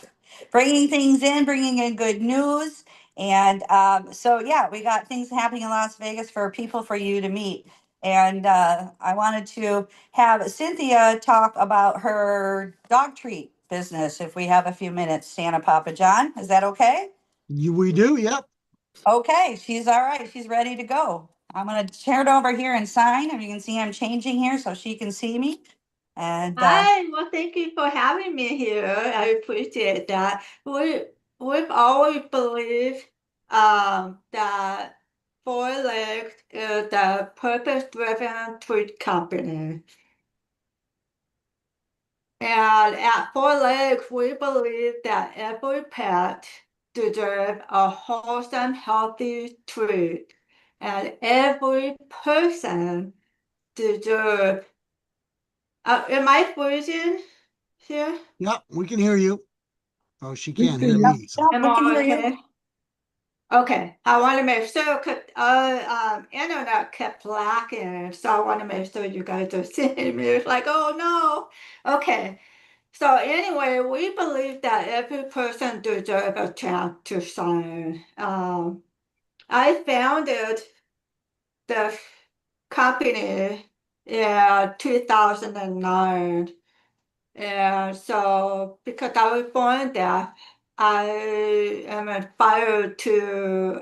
bringing things in, bringing in good news. And we got things happening in Las Vegas for people for you to meet. And I wanted to have Cynthia talk about her dog treat business if we have a few minutes, Santa Papa John. Is that okay? We do, yep. Okay, she's all right. She's ready to go. I'm gonna turn it over here and sign, and you can see I'm changing here so she can see me. And Hi, well, thank you for having me here. I appreciate that. We've always believed that Four Legs is the purpose-driven treat company. And at Four Legs, we believe that every pet deserves a wholesome, healthy treat, and every person deserves. Am I freezing here? Yep, we can hear you. Oh, she We can't see hear you. me. So. Am we can I hear you. okay? Okay, I want to make sure because internet kept lacking, so I want to make sure you guys are seeing me. It's like, oh no. Okay, so anyway, we believe that every person deserves a chance to shine. I founded the company in 2009. And so, because I was born deaf, I am inspired to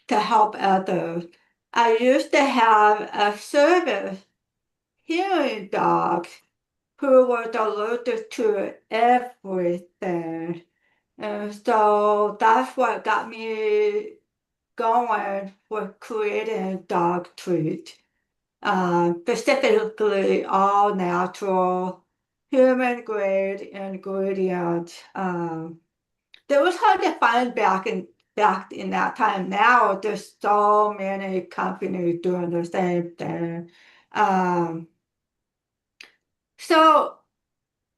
help others. I used to have a service hearing dog who was allergic to everything. And so that's what got me going with creating dog treat. Specifically all natural, human grade ingredients. That was hard to find back in that time. Now there's so many companies doing the same thing. So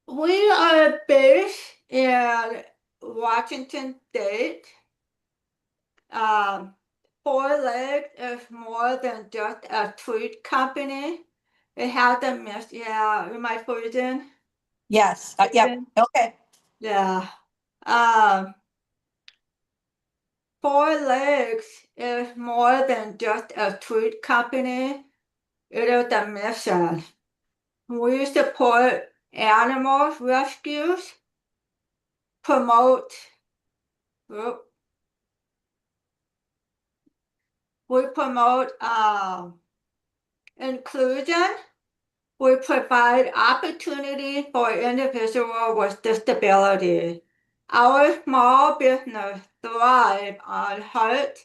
we are based in Washington State. Four Legs is more than just a tweet company. It has a mission. Yeah, am I freezing? Yes, yep, okay. Yeah. Um, Four Legs is more than just a tweet company. It is a mission. We support animal rescues, promote, oop. We promote inclusion. We provide opportunity for individuals with disability. Our small business thrive on heart,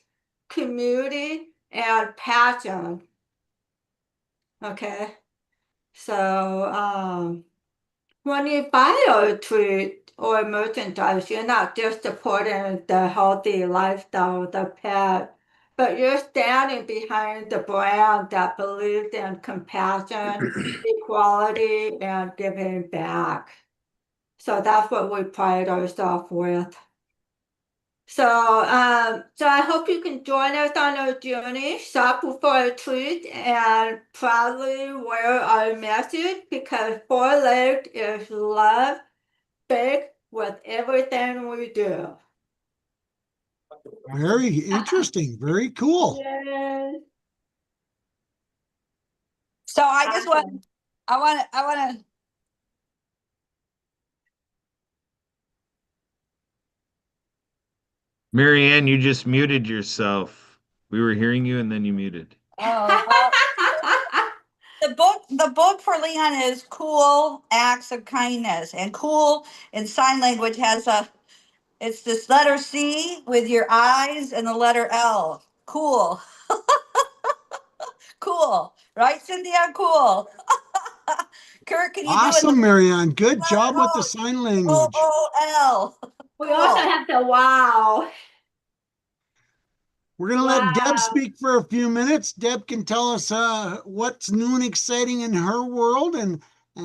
community, and passion. Okay, so when you buy a treat or merchandise, you're not just supporting the healthy lifestyle of the pet, but you're standing behind the brand that believes in compassion, equality, and giving back. So that's what we pride ourselves with. So I hope you can join us on our journey, shop for a treat, and proudly wear our message, because Four Legs is love big with everything we do. Very interesting, very cool. Yes. So I just want, Awesome. I want to. Mary Ann, you just muted yourself. We were hearing you and then you muted. Oh, well, the book for Leon is Cool Acts of Kindness, and cool in sign language has it's this letter C with your eyes and the letter L. Cool. Cool. Right, Cynthia? Cool. Kurt, can you do Awesome, it? Marianne. Good job with the sign language. O-O-L. We also Cool. have the wow. We're gonna let Deb Wow. speak for a few minutes. Deb can tell us what's new and exciting in her world, and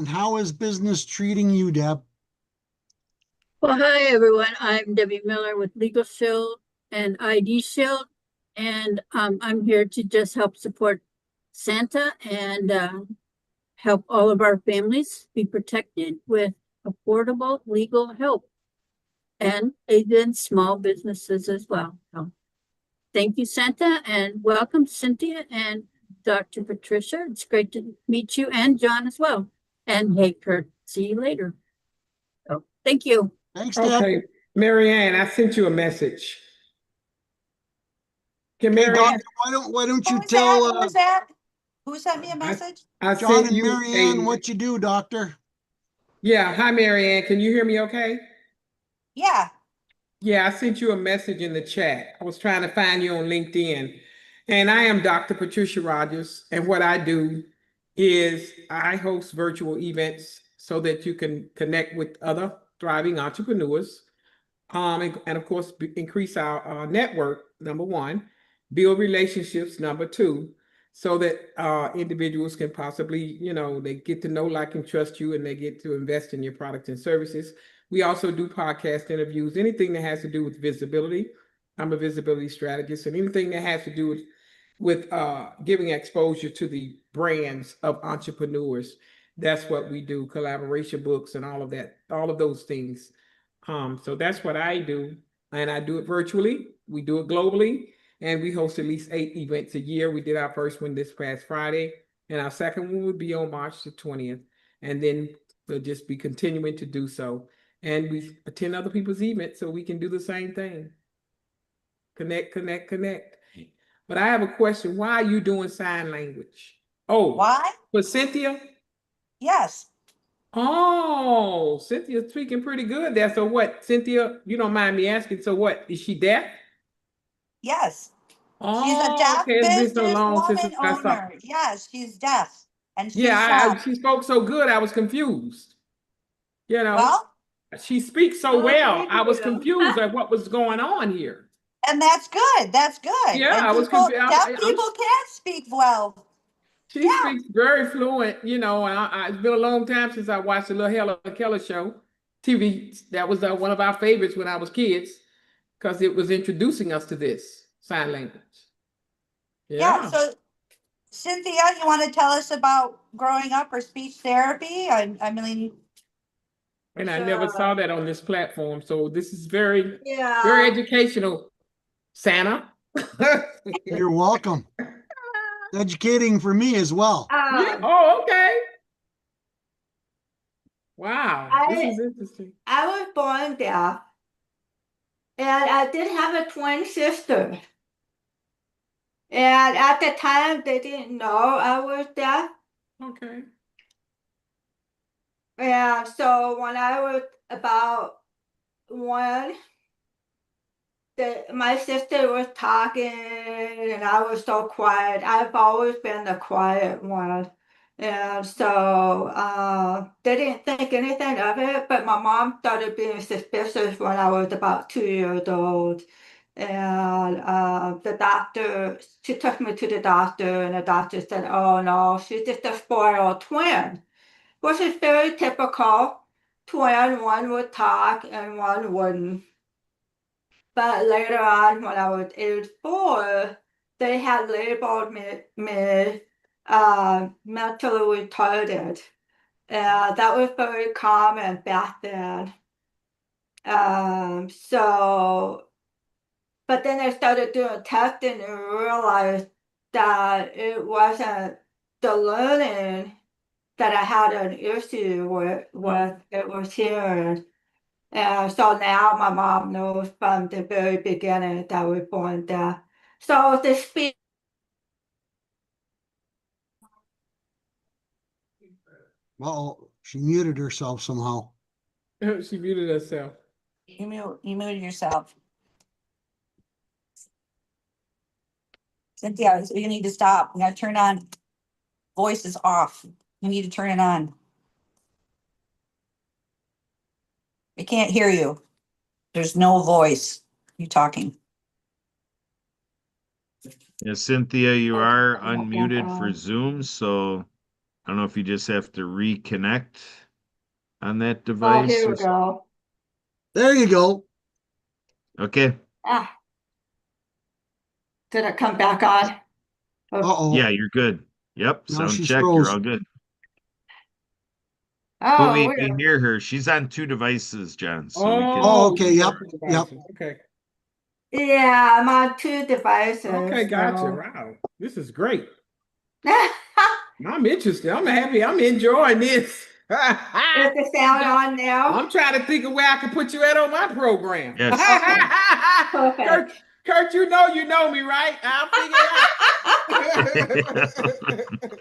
how is business treating you, Deb? Well, hi, everyone. I'm Debbie Miller with Legal Shield and ID Shield. And I'm here to just help support Santa and help all of our families be protected with affordable legal help, and even small businesses as well. So thank you, Santa, and welcome, Cynthia and Dr. Patricia. It's great to meet you, and John as well. And hey, Kurt, see you later. So thank you. Thanks, Deb. Okay, Mary Ann, I sent you a message. Can Hey, Mary Doctor, Ann, why don't you Who's that? tell Who's that? Who sent me a message? I John sent and you Marianne a, what you do, Doctor? yeah, hi, Mary Ann, can you hear me okay? Yeah. Yeah, I sent you a message in the chat. I was trying to find you on LinkedIn. And I am Dr. Patricia Rogers. And what I do is I host virtual events so that you can connect with other thriving entrepreneurs. And of course, increase our network, number one, build relationships, number two, so that individuals can possibly, they get to know, like, and trust you, and they get to invest in your products and services. We also do podcast interviews, anything that has to do with visibility. I'm a visibility strategist, and anything that has to do with giving exposure to the brands of entrepreneurs. That's what we do, collaboration books and all of that, all of those things. So that's what I do, and I do it virtually. We do it globally, and we host at least 8 events a year. We did our first one this past Friday, and our second one will be on March the 20th, and then we'll just be continuing to do so. And we attend other people's events so we can do the same thing. Connect, connect, connect. But I have a question. Why are you doing sign language? Oh, Why? for Cynthia? Yes. Oh, Cynthia's speaking pretty good there. So what, Cynthia, you don't mind me asking, so what, is she deaf? Yes. She's a Oh, deaf okay, it's been so business long since woman I saw. owner. Yes, she's deaf. And she's Yeah, she spoke so good, I was confused. You know, well, she speaks so Oh, well, thank I was you. confused at what was going on here. and that's good. That's good. Yeah, And I was people, confused. deaf people can speak well. She Yeah. speaks very fluent, and it's been a long time since I watched the little Helen Keller show. TV. That was one of our favorites when I was kids, because it was introducing us to this sign language. Yeah, so Cynthia, you want to tell us about growing up or speech therapy? I mean, And I never Sure. saw that on this platform, so this is very Yeah. educational, Santa. You're welcome. Educating for me as well. Yeah. Um, Oh, okay. Wow, this I- is interesting. I was born deaf, and I did have a twin sister. And at the time, they didn't know I was deaf. Okay. And so when I was about 1, my sister was talking, and I was so quiet. I've always been the quiet one. And so they didn't think anything of it, but my mom started being suspicious when I was about 2 years old. And the doctor, she took me to the doctor, and the doctor said, "Oh no, she's just a spoiled twin," which is very typical. Twin, one would talk and one wouldn't. But later on, when I was age 4, they had labeled me mentally retarded. That was very common back then. So, but then I started doing testing and realized that it wasn't the learning that I had an issue with, it was hearing. So now my mom knows from the very beginning that I was born deaf. So the speech. Uh-oh, she muted herself somehow. She muted herself. you muted yourself. Cynthia, so you need to stop. You gotta turn on. Voice is off. You need to turn it on. I can't hear you. There's no voice. You talking. Yeah, Cynthia, you Okay, are I'm back unmuted for on. Zoom, so I don't know if you just have to reconnect on that Oh, device. here or we go. There you go. Okay. Ah, did it come back on? Oh, Uh-oh. Yeah, you're good. Yep. Now Sound she's check. froze. You're all good. But oh, we weird. hear her. She's on 2 devices, John. So we can. Oh, okay, you yep, got two yep. devices. Okay. Yeah, I'm on 2 devices. Okay, gotcha. so- Wow, this is great. I'm interested. I'm happy. I'm enjoying this. Is the sound on now? I'm trying to think of where I can put you at on my program. Yes. Perfect. Kurt, you know me, right? I'll figure it out.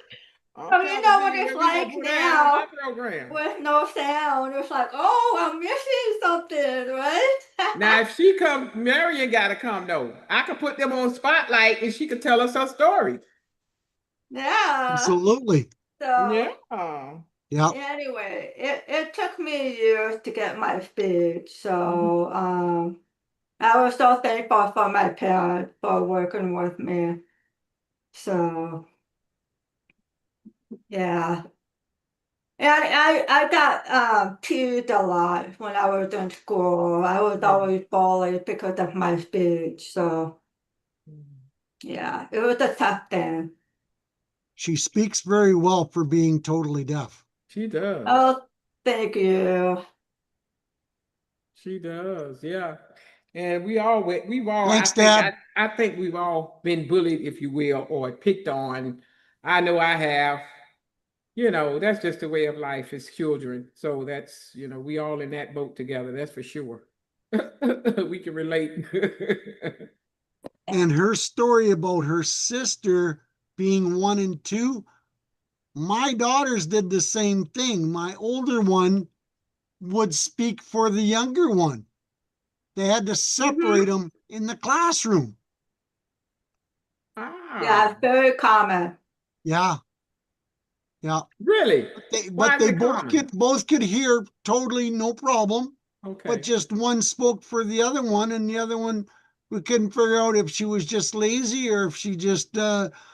Oh, you know what it's like now. Program. With no sound, it's like, oh, I'm missing something, right? Now, if she come, Marion got to come though. I could put them on spotlight, and she could tell us her story. Yeah. Absolutely. So Yeah. Yep. anyway, it took me years to get my speech. So I was so thankful for my parents for working with me. So yeah. And I got teased a lot when I was in school. I was always bullied because of my speech. So yeah, it was a tough thing. She speaks very well for being totally deaf. She does. Oh, thank you. She does, yeah. And we've all, Thanks, Dad. I think we've all been bullied, if you will, or picked on. I know I have. That's just the way of life as children. So that's, we all in that boat together, that's for sure. We can relate. And her story about her sister being 1 and 2, my daughters did the same thing. My older one would speak for the younger one. They had to separate them in the classroom. Yeah, it's very common. Yeah. Yeah. Really? Why But is they it common? both could hear totally no problem. Okay. But just one spoke for the other one, and the other one, we couldn't figure out if she was just lazy or if she just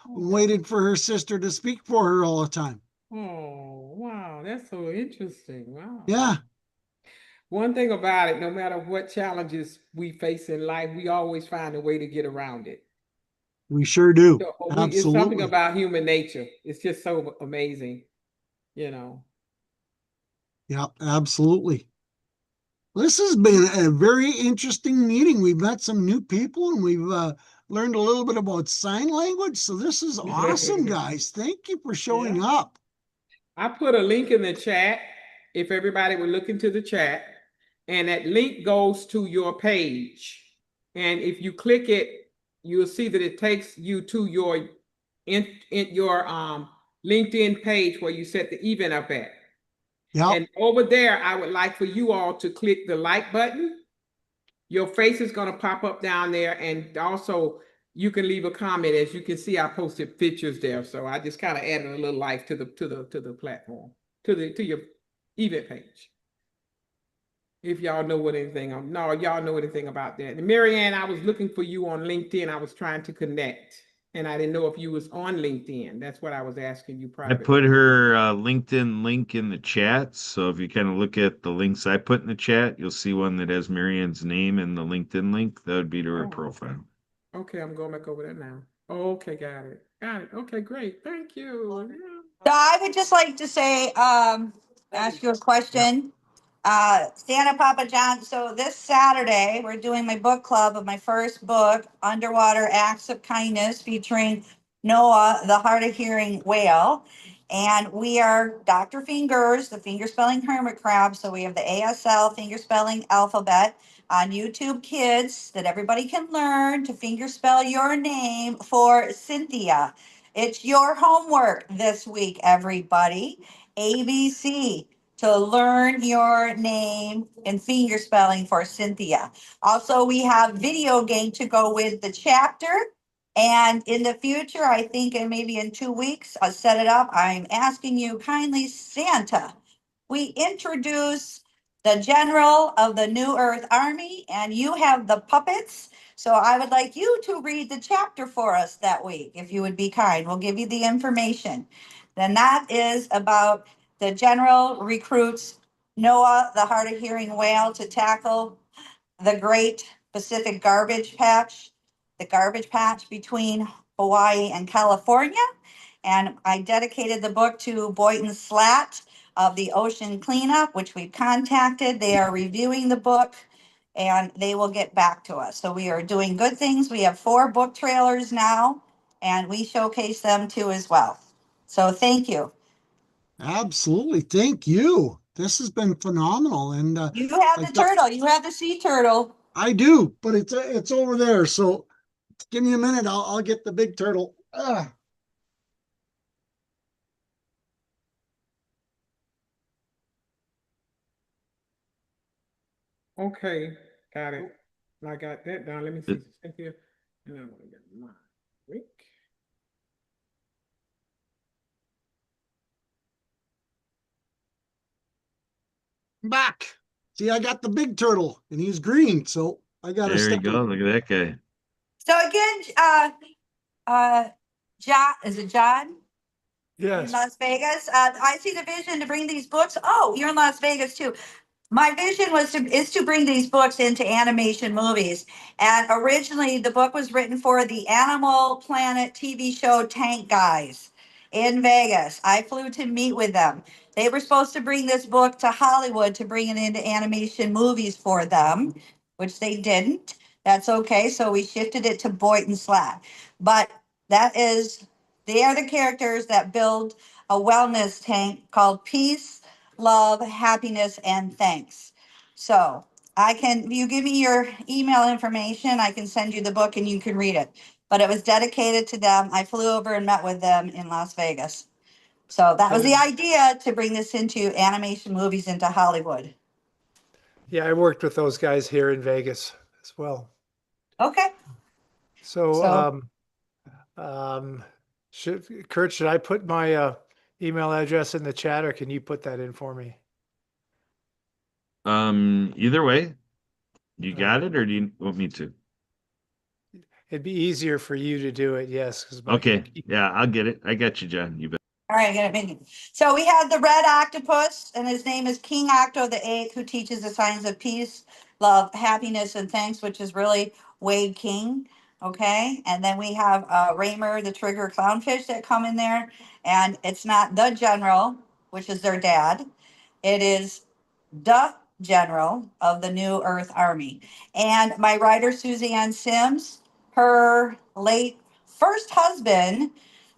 waited for her sister to speak for her all the time. Oh, wow, that's so interesting. Wow. Yeah. one thing about it, no matter what challenges we face in life, we always find a way to get around it. We sure do. So it's something Absolutely. about human nature. It's just so amazing, you know. Yeah, absolutely. This has been a very interesting meeting. We've met some new people and we've learned a little bit about sign language. So this is awesome, guys. Thank you for showing up. I put a link in the chat if everybody would look into the chat, and that link goes to your page. And if you click it, you'll see that it takes you to your LinkedIn page where you set the event up at. Yeah. And over there, I would like for you all to click the like button. Your face is going to pop up down there, and also you can leave a comment. As you can see, I posted pictures there, so I just kind of added a little life to the platform, to your event page. If y'all know what anything, y'all know anything about that. And Marianne, I was looking for you on LinkedIn. I was trying to connect, and I didn't know if you was on LinkedIn. That's what I was asking you I privately. put her LinkedIn link in the chat. So if you kind of look at the links I put in the chat, you'll see one that has Marianne's name and the LinkedIn link. That would be to her profile. Okay, I'm going back over there now. Okay, got it. Got it. Okay, great. Thank you. So I would just like to say, ask you a question. Santa Papa John, so this Saturday, we're doing my book club of my first book, Underwater Acts of Kindness, featuring Noah, the hard of hearing whale. And we are Dr. Fingers, the finger spelling hermit crab. So we have the ASL finger spelling alphabet on YouTube Kids that everybody can learn to finger spell your name for Cynthia. It's your homework this week, everybody. ABC to learn your name and finger spelling for Cynthia. Also, we have video game to go with the chapter. And in the future, I think, and maybe in 2 weeks, I'll set it up. I'm asking you kindly, Santa, we introduce the general of the New Earth Army, and you have the puppets. So I would like you to read the chapter for us that week, if you would be kind. We'll give you the information. Then that is about the general recruits Noah, the hard of hearing whale, to tackle the Great Pacific Garbage Patch, the garbage patch between Hawaii and California. And I dedicated the book to Boynton Slat of the Ocean Cleanup, which we've contacted. They are reviewing the book and they will get back to us. So we are doing good things. We have 4 book trailers now, and we showcase them too as well. So thank you. Absolutely. Thank you. This has been phenomenal. And You have the turtle. You have the sea turtle. I do, but it's over there. So give me a minute. I'll get the big turtle. Okay, got it. I got that down. Let me see. Cynthia. And I'm gonna get my link. Back. See, I got the big turtle and he's green. So I got to There you step go. in. Look at that guy. So again, John, is it John? In Yes. Las Vegas. I see the vision to bring these books. Oh, you're in Las Vegas too. My vision is to bring these books into animation movies. And originally the book was written for the Animal Planet TV show Tank Guys in Vegas. I flew to meet with them. They were supposed to bring this book to Hollywood to bring it into animation movies for them, which they didn't. That's okay. So we shifted it to Boynton Slat. But they are the characters that build a wellness tank called Peace, Love, Happiness, and Thanks. So if you give me your email information, I can send you the book and you can read it. But it was dedicated to them. I flew over and met with them in Las Vegas. So that was the idea, to bring this into animation movies into Hollywood. Yeah, I worked with those guys here in Vegas as well. Okay. So, Kurt, should I put my email address in the chat, or can you put that in for me? Either way, you got it, or do you want me to? It'd be easier for you to do it, yes. Okay, yeah, I'll get it. I got you, John. You bet. All right, get a minion. So we have the red octopus, and his name is King Octo the Eighth, who teaches the signs of peace, love, happiness, and thanks, which is really Wade King. Okay, and then we have Raymer the Trigger Clownfish that come in there, and it's not the General, which is their dad. It is the General of the New Earth Army. And my writer, Susie Ann Sims, her late first husband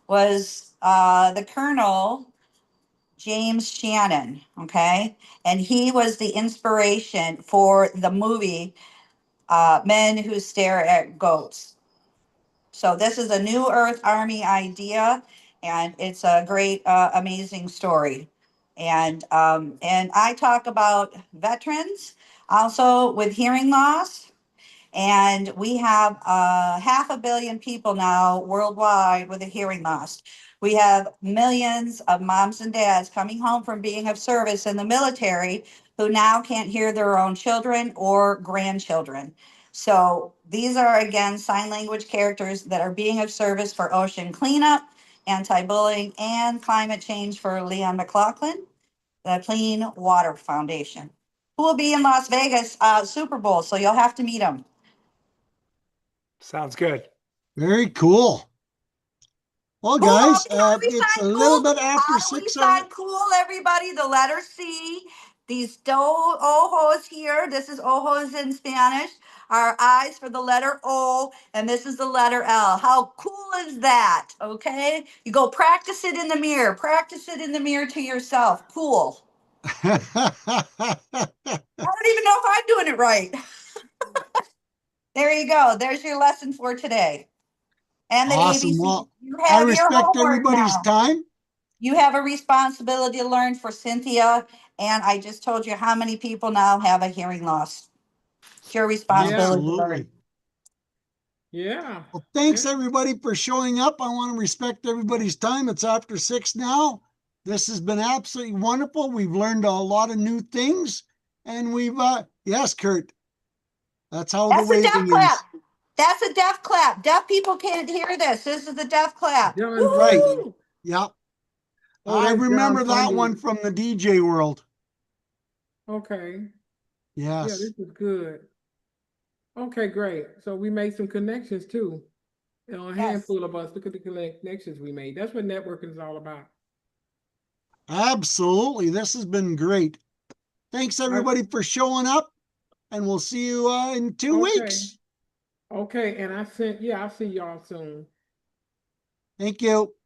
was the Colonel James Shannon, okay? And he was the inspiration for the movie Men Who Stare at Goats. So this is a New Earth Army idea, and it's a great, amazing story. And I talk about veterans also with hearing loss. And we have 500 million people now worldwide with a hearing loss. We have millions of moms and dads coming home from being of service in the military who now can't hear their own children or grandchildren. So these are, again, sign language characters that are being of service for ocean cleanup, anti-bullying, and climate change for Leon McLaughlin, the Clean Water Foundation, who will be in Las Vegas Super Bowl. So you'll have to meet them. Sounds good. Very cool. Well, Cool. guys, How we it's a sign little cool? bit after How we 6 sign cool, everybody. The letter C. These ojos here. This is ojos in Spanish. Our eyes for the letter O, and this is the letter L. How cool is that? Okay. You go practice it in the mirror. Practice it in the mirror to yourself. Cool. I don't even know if I'm doing it right. There you go. There's your lesson for today. And the Awesome. ABC. Well, You I have your respect homework everybody's now. time. You have a responsibility to learn for Cynthia. And I just told you how many people now have a hearing loss. It's your responsibility to learn. Absolutely. Yeah. Well, thanks everybody for showing up. I want to respect everybody's time. It's after 6 now. This has been absolutely wonderful. We've learned a lot of new things, and we've yes, Kurt. That's how That's the a deaf waving clap. is. That's a deaf clap. Deaf people can't hear this. This is the deaf clap. John Right. Bundy. Yep. Oh, I that's remember John that Bundy. one from the DJ world. Okay. Yeah, Yes. this is good. Okay, great. So we made some connections too. You know, a Yes. handful of us. Look at the connections we made. That's what networking is all about. Absolutely. This has been great. Thanks everybody for showing up, and we'll see you in 2 Okay. weeks. Okay, and I'll see y'all soon. Thank you.